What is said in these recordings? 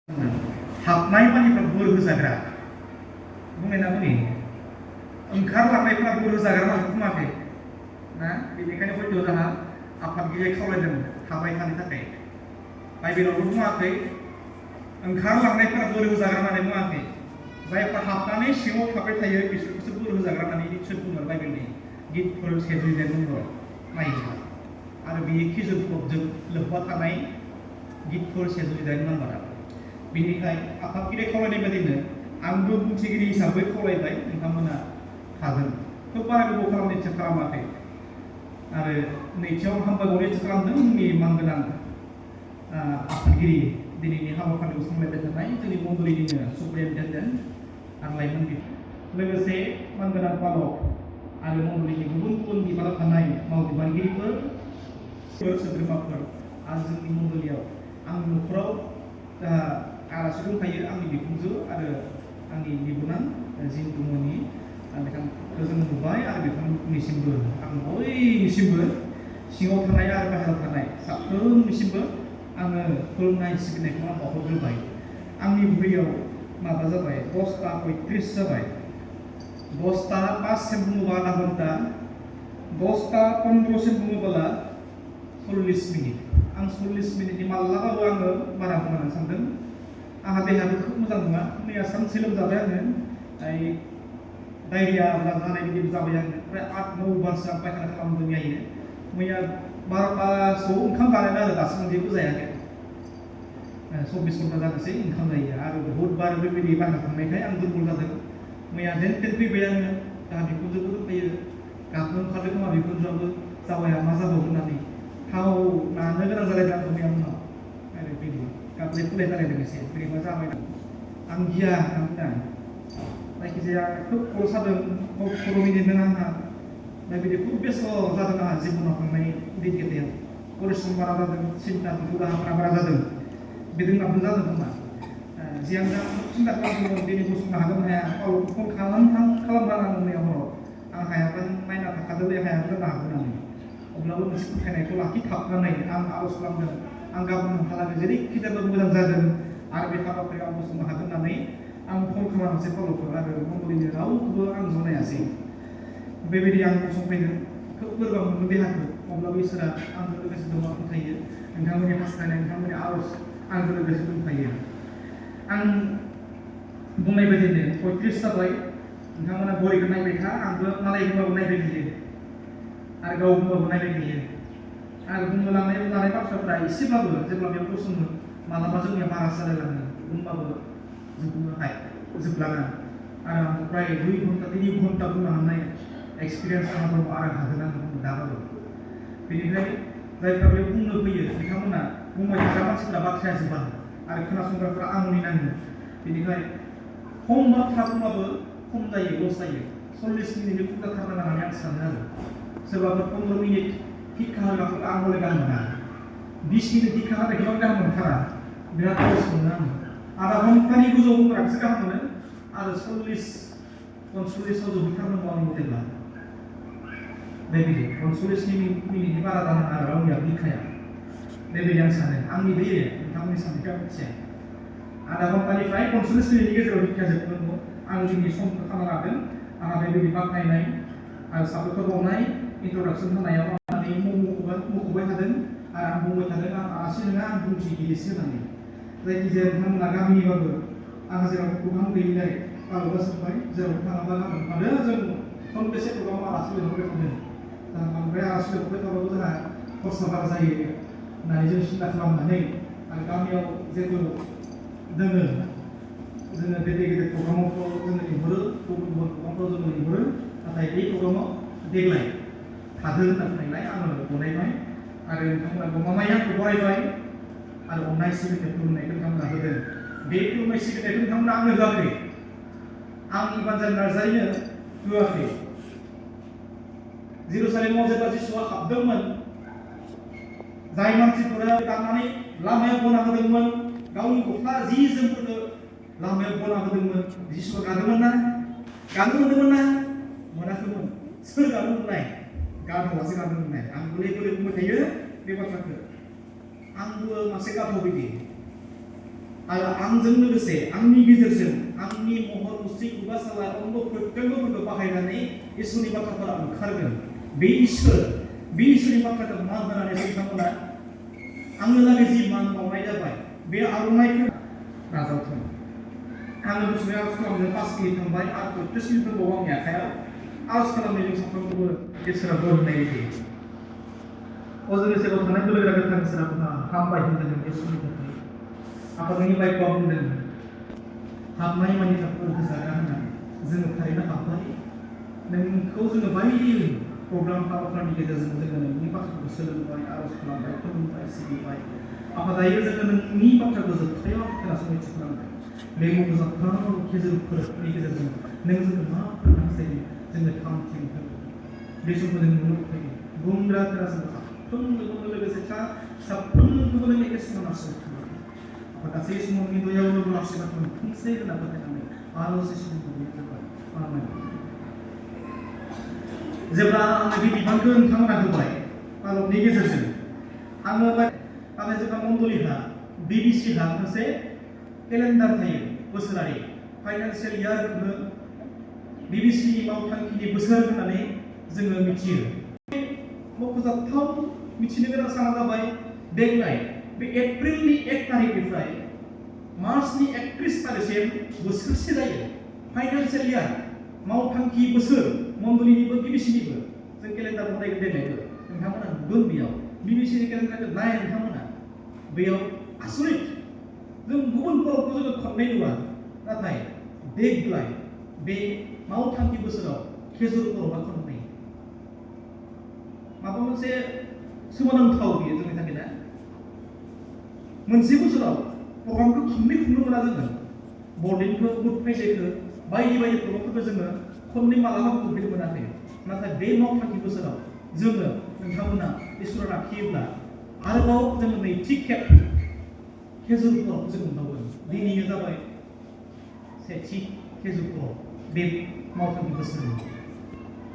हाबनाय मानिफ्रा बोर होजाग्रा बुंनाय ना बुंनि ओंखारलांनायफ्रा बोर होजाग्रा मानखौ बुङाखै ना बेनिखायनो हयथ' जोंहा आफादगिरिया खावलायदों थाबाय थानो थाखाय बाइबेलावबो बुङाखै ओंखारलांनायफ्रा बोर होजाग्रा होननानै बुङाखै जायफ्रा हाबनानै सिङाव थाबाय थायो बिसोरखौसो बोर होजाग्रा होननानै निसय बुङो बाइबेलनि गितफोर 1:2 नम्बर नायोब्ला आरो बेयो खिजुरफोरजों लोब्बा थानाय गितफोर 1:2 नम्बरा बेनिखाय आफादगिरि खावलायनाय बायदिनो आंबो बुंथिगिरि हिसाबै खावलायबाय नोंथांमोना हागोन खोब बारा गोबाव खालामनो इच्ছা खालामाखै आरो नैथियाव हामबायबावनो इच्ছা खालामदों जोंनि मानगोनां आफादगिरि दिनैनि हाबाफारिखौ सामलायबाय थानाय जोंनि मण्डलिनिनो सुप्रिन्टेन्डेन्ट आरो लाइमोन लोगोसे मानगोनां पालक आरो मण्डलिनि गुबुन गुबुन बिबानाव थानाय मावबिबानगिरिफोर सोद्रोमाफोर आरो जोंनि मण्डलियाव आंनि न'खराव जाहा आलासि दंखायो आंनि बिखुनजो आरो आंनि बिबोनां जिन्टुमोननि बिथांखौ जों नुबाय आरो बिथांमोननिसिमबो आं बयनिसिमबो सिङाव थानाय आरो बाहेरायाव थानाय साफ्रोमनिसिमबो आङो खुलुमनाय सिबिनायखौ आं बावहरग्रोबाय आंनि बुरैयाव माबा जाबाय 10:35 जाबाय 10:05 बुङोबा आधा घन्टा 10:15 बुङोब्ला 40 मिनिट आं 40 मिनिटनि माब्लाबाबो आङो बारा बुंनो सानदों आंहा देहाबो खोब मोजां नङा मैया सानसे लोमजाबाय आङो डायरिया जानाय बायदि जाबाय आङो ओमफ्राय 8-9 बारसो आं पायखाना खालामदों मैयायो मैया 12टासोआव ओंखाम जानाय आरो दासिम जेबो जायाखै 24 घन्टा जानोसै ओंखाम जायो आरो बुधबार बेबायदि बाहेरा थांनायखाय आं दुर्बल जादों मैया जेन तेन फैबाय आङो दा बिखुनजोबो दंफायो गाबनो ओंखारदों खोमा बिखुनजोआबो जाबाया मा जाबावगोन होननानै थाव नानो गोनां जालायदों आंखौ मैया उनाव आरो बिदि गाबलाय फुलाय जालायदों एसे बोरैबा जाबाय आं गिया आंना जायखिजाया खोब खर' सादों खर' मिनिदों आंहा दा बिदि खोब बेस्थ' जादों आंहा जिबनाव थांनाय दिनकेटायाव परिश्रम बारा जादों सिन्था दुखु दाहाफोरा बारा जादों बेजोंनाबो जादों खोमा जियानो जा सिन्था खालामदोंमोन दिनै गसंनो हागोन हाया पालकखौ फन खालामनाङामोन मैया हराव आं हायाबा नायना थाखादों बे हायाबो जानो हागौ होननानै अब्लाबो मोनसे फोथायनायखौ लाखिथाबनानै आं आर'ज खालामदों आं गाबोन नोंथाङा जेरैखि जाया मोजां जागोन आरो बे हाबाफारियाव आं गसंनो हागोन होननानै आं फन खालामनोसै पालकखौ आरो मण्डलिनि रावखौबो आं जनायासै बेबायदि आं गसंफैदों खोब लोरबां मोनदों देहाखौ अब्लाबो इसोरा आंजों लोगोसे दङ फोथायो नोंथांमोननि हास्थायनाय नोंथांमोननि आर'ज आंजों लोगोसे दंफायो आं बुंनाय बायदिनो 35 जाबाय नोंथांमोना बरिखौ नायबाय था आंबो मालाय बुंबाबो नायबाय थायो आरो गाव बुंबाबो नायबाय थायो आरो बुंनो लानाय बाथ्राफ्रा एसेब्लाबो जेब्ला बेयाव गसङो मालाबा जोंनिया बारा जालायलाङो बुंबाबो जोबलाङा आरो आं प्राय 2 घन्टा 3 घन्टा बुंनो हानाय एक्सपिरियेन्स आंहा दङ आरो हागोन आं बुंनो दाबाबो बेनिफ्राय जायफ्रा बेयाव बुंनो फैयो बिथांमोना बुंबाय थाग्रा मानसिफोरा बाथ्राया जोबा आरो खोनासंग्राफोरा आंनि नाङो बेनिखाय खम बाथ्रा बुंबाबो खम जायो लस जायो 40 मिनिटनि खुगा थारनाङा होननानै आं सानो आरो सोरबाफोर 15 मिनिट टिका होग्राफोरखौ आं हले गाहाम मोना 20 मिनिट टिका होनायखौ आं गाहाम मोनथारा बिराद लस मोनो आं आधा घन्टानि गोजौ बुंग्राखौसो गाहाम मोनो आरो 40-45 जोबहैथारनांगौ आंनि मथेब्ला बेबायदि 45 मिनिटनि बारा जानाङा आरो रावनियाबो टिकाया बेबायदि आं सानो आंनि बे नोंथांमोननि साननायखौ आं मिथिया आधा घन्टानिफ्राय 45 मिनिटनि गेजेराव टिका जोबनांगौ आं दिनै समखौ खाना लादों आंहा बेबायदि बाख्नायनाय आरो साबायखर बावनाय इन्ट्रडाक्सन होनायाव आंनि मख'बाय थादों आरो आं बुंबाय थादों आं आलासि नङा आं बुंथिगिरिसो होननानै जायखिजाया नोंथांमोना गामिनिबाबो आंहा जेराव गोबां गैयिलाय पालकआ सोंबाय जेराव थाङाबा गाबोन थादों जों खनबेसे प्रग्रामाव आलासि लिंहरबाय थादों बांद्राय आलासि लिंहरबाय थाबाबो जोंहा खरसा बारा जायो होननानै जों सिन्था खालामनानै आरो गामियाव जेबो दोङो जोङो गेदेर गेदेर प्रग्रामावथ' जोङो लिंहरो गुबुन गुबुन प्रग्रामफ्राव जोङो लिंहरो नाथाय बे प्रग्रामाव देग्लाय थादो होनना बुंनायलाय आङो गनायबाय आरो नोंथांमोना गमामाया आंखौ बरायबाय आरो अननाय सिबिनाय खुलुमनायखौ नोंथांमोना होदों बे खुलुमनाय सिबिनायखौ नोंथांमोना आंनो होआखै आं इभान्जेल नार्जारिनो होआखै जेरुसालेमाव जेब्ला जिसुआ हाबदोंमोन जाय मानसिफोरा दाननानै लामायाव बना होदोंमोन गावनि गस्ला जि जोमफोरखौ लामायाव बना होदोंमोन जिसुआ गादोंमोन ना गानो मोनदोंमोन ना मोनाखैमोन सोर गानो मोननाय गानहोवासो गानो मोननाय आं गले गले बुंबाय थायो बे बाथ्राखौ आंबो मासे गाथाव बिदि आरो आंजों लोगोसे आंनि गेजेरजों आंनि महर मुस्रि खुगा साला अंग प्रत्यंगफोरखौ बाहायनानै इसोरनि बाथ्राफोरा ओंखारगोन बे इसोरनि बाथ्राखौ मान होनानै बिथांमोना आंनो लागै जि मान बावनाय जाबाय बे आर'नाइखौ नाजावथों आङो गुसुङै आर'ज खालामनो 5 मिनिट थांबाय आरो 30 मिनिट दंबावो आंनि आखायाव आर'ज खालामनाय जों साफ्रोमखौबो इसोरा बोर होनाय बायदि अजोंनि सेराव थानाय बोलोगोरा गोथां इसोरा हामबाय होनदों इसोरनि थाखाय आफादनि बाइकआव बुंदों हाबनाय मानि थाखाय होजाग्रा होननानै जोङो थारैनो हाबबाय नोंखौ जोङो बायदि प्रग्राम हाबाफारिनि गेजेरजों जोङो नोंनि बाथ्राखौ सोलोंबाय आर'ज खालामबाय खुलुमबाय सिबिबाय आफादायो जोङो नोंनि बाथ्राखौ जोबथायाव खोनासंनो थिखांबाय बे मख'जाथाव गेजेरफोरनि गेजेरजों नों जोंनो मा फोरमायनो जायो जोंनो थामथिम बे समखौ जों नुनो फैयो बुंग्राफोरा जों साफ्रोमजोंबो लोगोसे साफ्रोमखौबो नों एखे समाव नारसिनो गासै समावनि दयाव नारसिननायखौ फंसे होना फोथायनानै आर'ज इसोरनि गुबै जाबाय आमेन जेब्ला आंनो बे बिबानखौ नोंथांमोना होबाय आलबनि गेजेरजों आङो नाथाय जेब्ला मण्डलिहा बिबिसिहा मोनसे केलेन्डार थायो बोसोरारि फाइनान्सियेल इयारखौनो बिबिसिनि मावथांखिनि बोसोर होननानै जोङो मिथियो मख'जाथाव मिथिनो गोनां साना जाबाय देग्लाय बे एप्रिलनि 1 तारिखनिफ्राय मार्चनि 31 तारिखसिम बोसोरसे जायो फाइनान्सियेल इयार मावथांखि बोसोर मण्डलिनिबो बिबिसिनिबो जों केलेन्डार बनायगोन देग्लायबो नोंथांमोना नुगोन बेयाव बिबिसिनि केलेन्डारखौ नाय नोंथांमोना बेयाव आसरित जों गुबुन बर'खौ जोङो खननाय नुवा नाथाय देग्लाय बे मावथांखि बोसोराव खेजुर बर'आ खननाय माबा मोनसे सोमोनांथाव बियो जोंनि थाखाय ना मोनसे बोसोराव प्रग्रामखौ खननै खुंनो मोना जोङो बर'दिनखौ गुड फ्राइडेखौ बायदि प्रग्रामफोरखौ जोङो खननै मालाबाबो खुंफेरनो मोनाखै नाथाय बे मावथांखि बोसोराव जोङो नोंथांमोना इसोरा लाखियोब्ला आरोबाव जोङो नैथि खेब खेजुर बर'खौ जों मोनबावगोन दिनैनो जाबाय सेथि खेजुर बर' बे मावथांखि बोसोरनि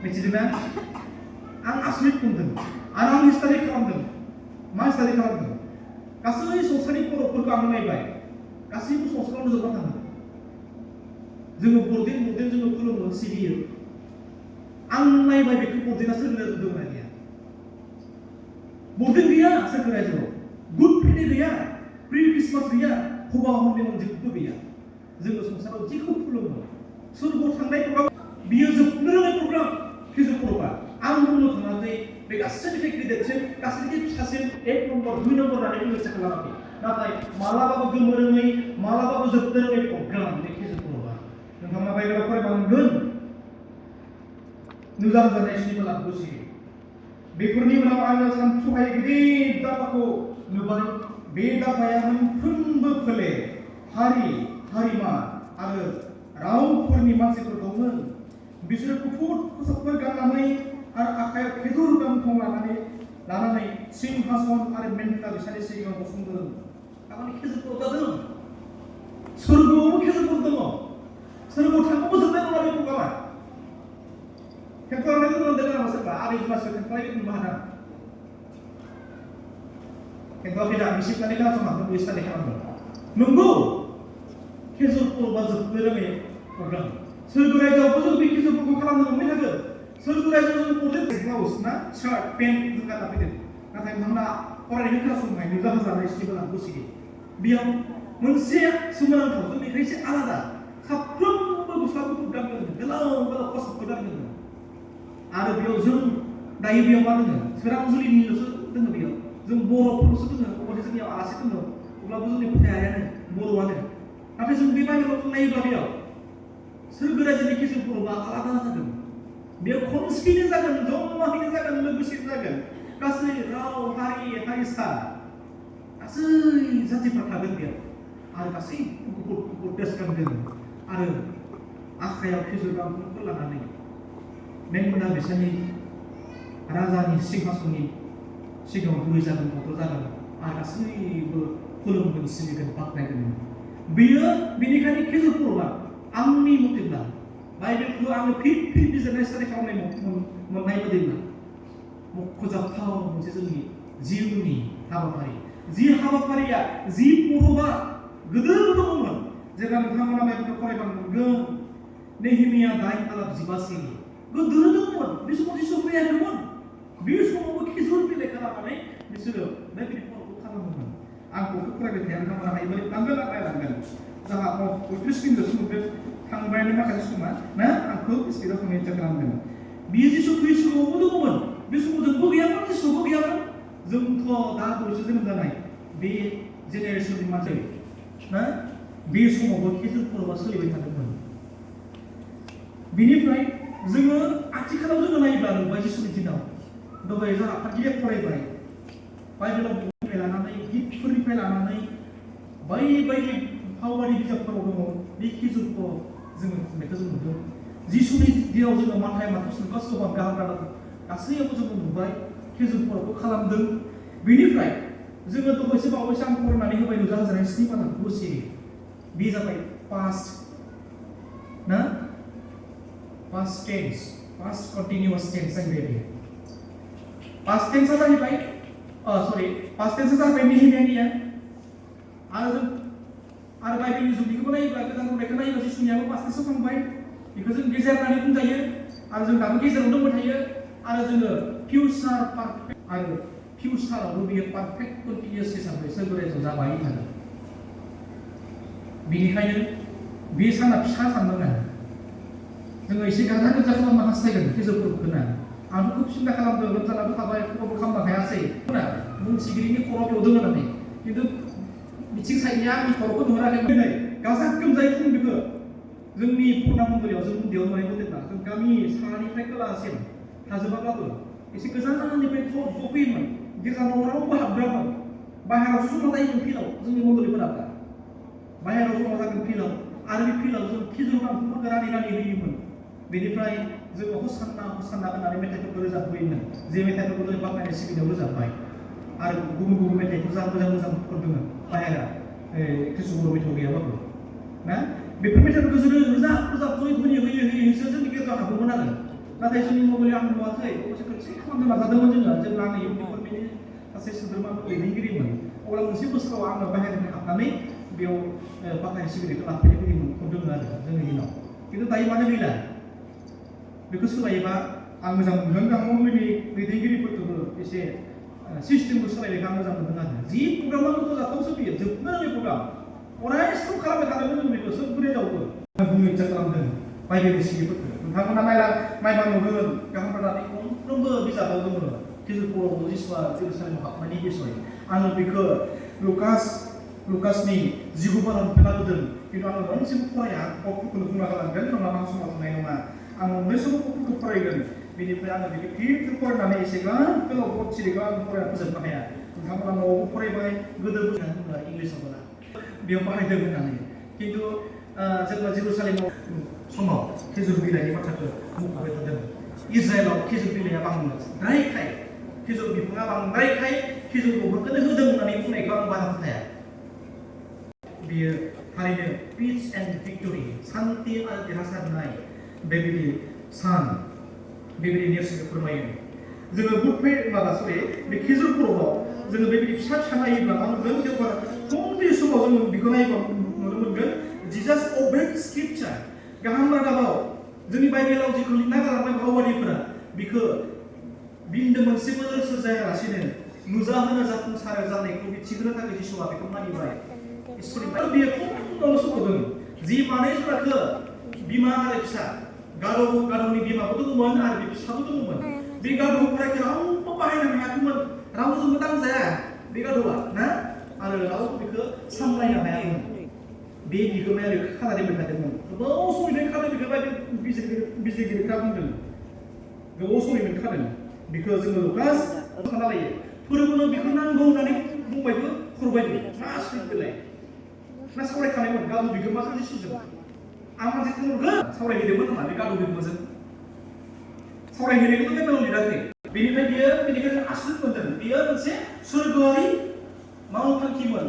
मिथिदोंना आं आसरित मोनदों आरो आं स्टाडि खालामदों मा स्टाडि खालामदों गासै संसारनि बर'फोरखौ आं नायबाय गासैबो संसारावनो जोबना थाङो जोङो बर'दिन जोङो खुलुमो सिबियो आं नायबाय बेखौ बर'दिना सोरगो रायजोआव दंना गैया बर'दिन गैया सोरगो रायजोआव गुड फ्राइडे गैया प्रि क्रिसमास गैया हबा हबि जेबो गैया जोङो संसाराव जेखौ खुलुमो सोरगोआव थांनाय प्रग्राम बियो जोबनो रोङै प्रग्राम खेजुर बर'आ आं बुंनो थाङाखै बे गासैनिफ्राय गेदेरसिन गासैनिफ्राय फिसासिन 1 नम्बर 2 नम्बर होननानै बुंनो इच्छा खालामाखै नाथाय मालाबाबो गोमोरोङै मालाबाबो जोबनो रोङै प्रग्राम बे खेजुर बर'आ नोंथांमोना बायगोराव फरायबांगोन नुजाम जानाय सिनिबोला बुजियो बेफोरनि उनाव आङो सानथ्रुहायै गिदिर दाफाखौ नुबाय बे दाफाया मोनफ्रोमबो फोलेर हारि हारिमा आरो रावफोरनि मानसिफोरखौमोन बिसोरो गुफुर खसाबफोर गाननानै आरो आखायाव खेजुर गांखं लानानै सिंहासन आरो मेन्था बिसोरनि सिगाङाव गसंदों थारमाने खेजुरफोर जादों सोरगोआवबो खेजुरफोर दङ सोरगोआव थांबाबो जोबनाय नङा बे प्रग्रामा खेंख्लानाय मोनदों नामा सोरबा आबै जुमासो खेंख्लानाय नुनो हादों खेंख्लाफेरा बिसिबनानै खोनासंनांगौ बे स्टाडि खालामदों नंगौ खेजुर बर'आ जोबनो रोङै प्रग्राम सोरगो रायजोआवबो जों बे खेजुरफोरखौ खालामनो मोनबाय थागोन सोरगो रायजोआव जों बर'दिन ब्लाउस ना शार्ट पेन्ट जों गानना फैदों नाथाय नोंथांमोना फरायनायखौ खोनासंबाय नुजाहोजानाय सिनिबोला बुजियो बेयाव मोनसे सोमोनांथाव जोंनिफ्राय एसे आलादा साफ्रोमबो गस्ला गुफुर गानगोन गोलाव खसाबफोर गानगोन आरो बेयाव जों दायो बेयाव मा दङ सोरांजुलिनिल'सो दङ बेयाव जों बर'फोरल'सो दङ अब्लाथाय जोंनियाव आलासि दङ अब्लाबो जोंनि फोथायारियानो बर'आनो नाथाय जों बे बायहेरायाव जों नायोब्ला बेयाव सोरगो रायजोनि खेजुर बर'आ आलादा जागोन बेयाव खनसेयैनो जागोन जमाहैनो जागोन लोगोसेनो जागोन गासै राव हारि हारिसा गासै जातिफ्रा थागोन बेयाव आरो गासै गुफुर ड्रेस गानगोन आरो आखायाव खेजुर गांखंखौ लानानै मेनमोना बिसोरनि राजानि सिंहासननि सिगाङाव गुबै जागोन गथ' जागोन आरो गासैबो खुलुमगोन सिबिगोन बाख्नायगोन बेयो बेनिखायनो खेजुर बर'आ आंनि मथेब्ला बाइबेलखौ आङो फिन बिजिरनाय स्टाडि खालामनाय मोननाय बादिब्ला मख'जाथाव मोनसे जोंनि जिउनि हाबाफारि जि हाबाफारिया जि बर'आ गोदोर दङमोन जेब्ला नोंथांमोना बाइबेलखौ फरायबा मोनगोन नेहेमिया 8:12 गोदोर दङमोन बे समाव जिसु फैयाखैमोन बे समावबो खिजुर बिलाइ खालामनानै बिसोरो बेबायदि फरखौ खालामोमोन आंखौ फरायबाय थाया नोंथांमोना हायोबाय नांगोन नायलांगोन जोंहा 30 मिनिटसो मोनगोन थांबायनि माखासे समा ना आंखौ स्पिडआव थांनो इच्छा खालामदोंमोन बियो जिसु खृष्टआवबो दङमोन बे समाव जोंबो गैयामोन जिसुआवबो गैयामोन जोंथ' दा बयसो जोनोम जानाय बे जेनेरेसननि मानसि ना बे समावबो खिजुर फोरबोआ सोलिबाय थादोंमोन बिनिफ्राय जोङो आथिखालाव जोङो नायोब्ला नुबाय जिसुनि दिनाव दहाय जोंहा आफादगिरिया फरायबाय बाइबेलाव बिनिफ्राय लानानै गिफ्टफोरनिफ्राय लानानै बायदि फावबारि बिजाबफोराव दङ बे खिजुरखौ जोङो खुंनायखौ जों नुदों जिसुनि दिनाव जोङो माथाय मार्कस लुकास जहान गाहाम रादाब गासैयावबो जोङो नुबाय खिजुर फोरबोखौ खालामदों बेनिफ्राय जोङो दहायसो बावैसो आं फरायनानै होबाय नुजाहोजानाय 7 बाथ्राखौ सिरि बे जाबाय पास्ट ना पास्ट टेन्स पास्ट कन्टिनिउअस टेन्स जाहैबाय बे पास्ट टेन्सआ जाहैबाय पास्ट टेन्सआ जाहैबाय नेहेमियानिया आरो बाइबेलनि जुगनिखौबो नायोब्ला गोदान खौरांखौ नायोब्ला जिसुनियाबो पास्ट टेन्सआव थांबाय बेखौ जों गेजेर होननानै बुंजायो आरो जों दाबो गेजेराव दंबाय थायो आरो जोङो फिउचार पारफेक्ट आरो फिउचारावबो बेयो पारफेक्ट कन्टिनिउअस हिसाबै सोरगोरायजों जाबाय थागोन बेनिखायनो बे साना फिसा साननाङा जोङो एसे गाजा गोमजा खालामनो हास्थायगोन खिजुरफोरखौ ना आंथ' खोब सिन्था खालामदों लोमजानाबो थाबाय खर'बो खालामनो हायासै ना बुंसिगिरिनि खर'आव बेयाव दङ होननानै खिन्थु बिथिं साइडनिया आंनि खर'खौ नुहुराखै गाजा गोमजायै खुं बेखौ जोंनि पुर्ना मन्दिराव जों उन्दैयाव नुनाय मन्दिरना जों गामि साहानिफ्राय खोलाहासिम थाजोबाब्लाबो एसे गोजाननिफ्राय ज' फैयोमोन गेजेराव रावबो हाबग्रामोन बाहेरावसो जमा जायोमोन फिल्डआव जोंनि मन्दिरफोरा बाहेराव जमा जागोन फिल्डआव आरो बे फिल्डआव जों खिजुर गांफोरखौ रानै होयोमोन बेनिफ्राय जोङो हसान्ना होननानै मेथाइफोरखौ रोजाबहोयोमोन जे मेथाइफोरखौ जों बाख्नायनाय सिबिनायाव रोजाबबाय आरो गुबुन मेथाइफोर जा मोजांफोर दङ बाहेरा खृष्ट बर' मेथाइ गैयाबाबो ना बेफोर मेथाइफोरखौ जोङो रोजाब होयोसो जोंनि गेजेराव हाबोमोन आरो नाथाय जोंनि मबाइलाव आं नुवाखै अबयसे खनसे खालामनो नाजादोंमोन जोङो जेब्ला आङो इउथ डिपार्टमेन्टनि सासे सोद्रोमाफोर दैदेनगिरिमोन अब्ला मोनसे बोसोराव आङो बाहेरनिफ्राय हाबनानै बेयाव बाख्नायनाय सिबिनायखौ लाफैनाय फैयोमोन दङ आरो जोंनि दिनाव खिन्थु दायो मानो गैला बेखौ सोलायोबा आं मोजां मोनदों आं मबाइलनि दैदेनगिरिफोरखौबो एसे सिस्टेमखौ सोलायनायखौ आं मोजां मोनदों आरो जि प्रग्रामा मख'जाथावसो फैयो जोबनो रोङै प्रग्राम अराय सम खालामबाय थादोंमोन जों बेखौ सोब गुरेजावबो आं बुंनो इच्छा खालामदों बाइबेलनि सिगिफोरखौ नोंथांमोना नायबा नुगोन गाहाम रादाबनि गंफ्रोमबो बिजाबाव दङ खिजुर फोरबोआव जिसुआ जेरुसालेमाव हाबनायनि बिसय आङो बेखौ लुकासनि 19 बारावनिफ्राय लाबोदों खिन्थु आङो मोनसेबो फराया पपफोरखौनो बुंना गालांगोन नङाबा आं समाव बुंनाय नङा आं मोननै समाव पपफोरखौ फरायगोन बेनिफ्राय आङो बेखौ फिन फरायनानै एसेबां गोलाव सिरिखौ आं फरायना फोजोबनो हाया नोंथांमोना न'आवबो फरायबाय गोदो बुंना इंलिसाव मोना बेयाव बाहायदों होननानै खिन्थु जेब्ला जेरुसालेमाव समाव खिजुर बिलाइनि बाथ्राखौ मख'बाय थादों इजराइलाव खिजुर बिलाइया बांद्रायखाय खिजुर बिफाङा बांद्रायखाय खिजुर दंफांखौनो होदों होननानै बुंनायखौ आं बारा फोथाया बेयो थारैनो पिस एन्ड भिक्टरि शान्ति आरो देरहासारनाय बेबायदि सान बेबायदि नेरसोनखौ फोरमायो जोङो गुड फ्राइडे बे खिजुर फोरबोआव जोङो बेबायदि फिसा नायोब्ला मा नुगोन जेब्ला फुंनि समाव जोङो बेखौ नायोब्ला नुनो मोनगोन जिजास अबेड स्क्रिप्चार गाहाम रादाबाव जोंनि बाइबेलाव जिखौ लिरना गालांबाय भावबादिफोरा बेखौ बिन्दो मोनसेबो लोरसोर जायालासेनो नुजाहोनो जाफुंसार जानायखौ मिथिहोनो थाखाय जिसुआ बेखौ मानिबाय इसोरनिफ्राय बेयो फुङावनो सफैदों जि मानै जुनारखौ बिमा आरो फिसा गादौनि बिमाबो दङमोन आरो बे फिसाबो दङमोन बे गादौफोरा रावबो बाहायनो हायाखैमोन रावजोंबो दांजाया बे गादौआ ना आरो रावबो बेखौ सामलायनो हायामोन बे बिगोमाया बेखौ खाना दोनबाय थादोंमोन गोबाव समनिफ्राय खादों बेखौ बिजिरगिरिफ्रा बुंदों गोबाव समनिफ्राय खादों बेखौ जोङो लुकास सानना लायो फोरबोनो बेखौ नांगौ होननानै बुंबायबो खुरबायबो ना स्क्रिप्टलाय ना सावरायखानायमोन गावनि बिगोमाजों जिसुजों आं मानसि थुनगोन सावरायहैदोंमोन नामा बे गादौ बिगोमाजों सावरायहैनायखौथ' बेयाव लिराखै बेनिफ्राय आसुर मोनदों बेयो मोनसे सोरगोआरि मावथांखिमोन